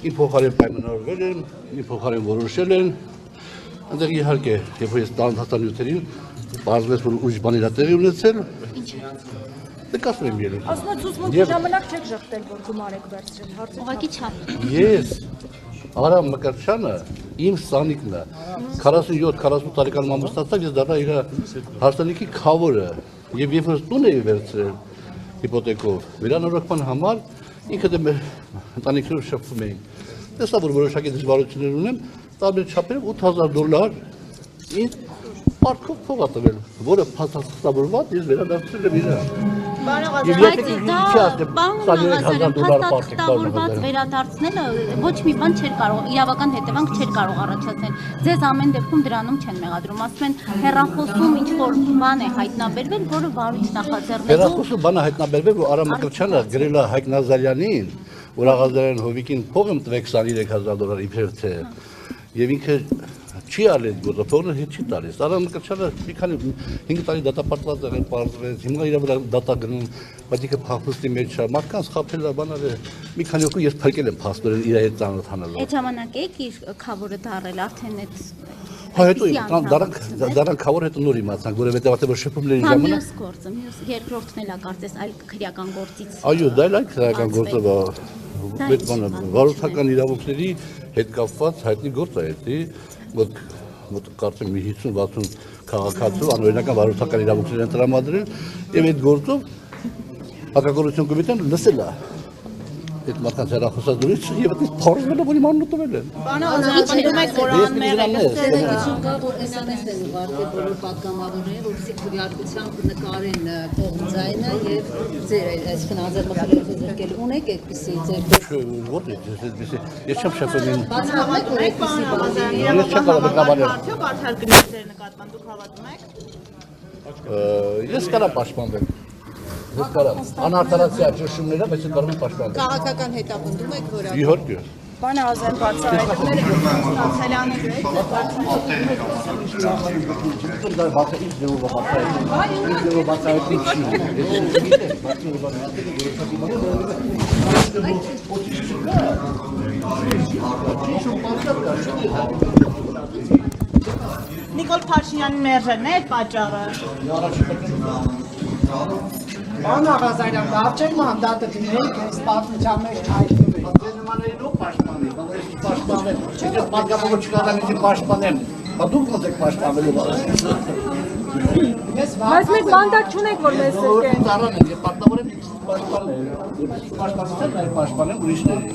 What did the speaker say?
Իմ փոխարեն պայմանավորվել են, իմ փոխարեն որոշել են։ Այնտեղ իհարկե, երբ ես տանտանյութերին բարձրացել որ ուրիշ բան իրա տեղի ունեցել։ Նկատում եմ ելույթ։ Ասում եք ցուցմունքի ժամանակ չեք ժխտել, որ գումար եք վերցրել, հարցը։ Ուղղակի չափ։ Ես Արամ Մկրտչյանը իմ սանիկն է 47-48 տարեկան ամուսնացած ես դառա իր հարսանիքի քավորը եւ երբ որ տուն էի վերցրել հիպոթեկով վերանորոգման համար ինքը դե մեր ընտանիքներով շփվում էին տեսա որ որոշակի դժվարություններ ունեմ տարբեր չափերով $8000 ինձ պարտքով փող ա տվել որը փաստացավորված ես վերադարձրել եմ իրան Փաստաթղթավորված վերադարձնելը ոչ մի բան չէր կարող, իրավական հետևանք չէր կարող առաջացնել։ Ձեզ ամեն դեպքում դրանում չեն մեղադրում, ասում են հեռախոսում ինչ-որ բան է հայտնաբերվել, որը վարույց նախաձեռնեց։ Հեռախոսում բան է հայտնաբերվել, որ Արամ Մկրտչյանը գրել է Հայկ Նազարյանին, որ Աղազարյան Հովիկին փող եմ տվեք $23000 իբր թե եւ ինքը չի արել գործը, փողը հետ չի տալիս։ Արամ Մկրտչյանը մի քանի 5 տարի դատապարտված եղել, պարզվեց, հիմա իր վրա դատա գնում, բայց ինքը փախուստի մեջ է, մարդկանց խաբել է, բանալ է։ Մի քանի օկու ես փրկել եմ փաստորեն իր հետ ծանոթանալով։ Այդ ժամանակ եք իր քավորը դարել արդեն այդ Հա հետո դարան քավոր հետո նոր իմացանք, որովհետեւ որ շփումների ժամանակ մյուս գործը, մյուս երկրորդն էլ է կարծես այլ քրեական գործից։ Այո, դա այլ քրեական գործը է։ Այդ բանը վարորդական իրավունքների հետ կապված հայտնի գործ է էլի, որ կարծեմ մի 50-60 քաղաքացու անօրինական վարորդական իրավունքներ են տրամադրել եւ այդ գործով հակագործություն կոմիտեն լսել է այդ մարդկանց հեռախոսազրույց եւ այդ փորձները որ իմ անունը տվել են։ Բանը անդրադառնում եք, որ անմեղ եք։ Տեղեկություն կա, որ SMS են ուղարկել բոլոր պատգամավորներին, որպեսզի քրեակությամբ նկարեն փողձայինը եւ ձեր այսքան ազատագրել զրկել ունեք այդպեսի ձեր Որտե՞ղ այդպեսի ես չեմ շփվում։ բացառիկ որ այդպեսի բան Ես չեմ կարող բնակավարել։ Արդյոք արդար գնաց ձեր նկատմամբ դուք հավատում եք։ Ես կարա պաշտպանվեմ։ Ես կարա անարդարացիա ճնշումները, բայց կարող եմ պաշտպանվել։ քաղաքական հետապնդում եք որ Իհարկե։ Բանը ազատ բացահայտումները ստացելան եք։ Դա բացի ինչ դեպքում բացահայտում։ Ինչ դեպքում բացահայտում Նիկոլ Փաշինյանի մերժելն է պատճառը։ Բան Աղազարյան, դարձել մանդատը դնենք, այս պատմության մեջ հայտնվի։ Ձեր նմաներին ով պաշտպանի, բայց ես պաշտպանեմ, չգիտեմ պատգամավոր չկարամ ինձ պաշտպանեմ, բա դուք ոնց եք պաշտպանելու Բայց մեկ մանդատ չունեք, որ մեզ Ծառան են, ես պատգամավոր եմ պաշտպանել, պաշտպանեմ ուրիշների։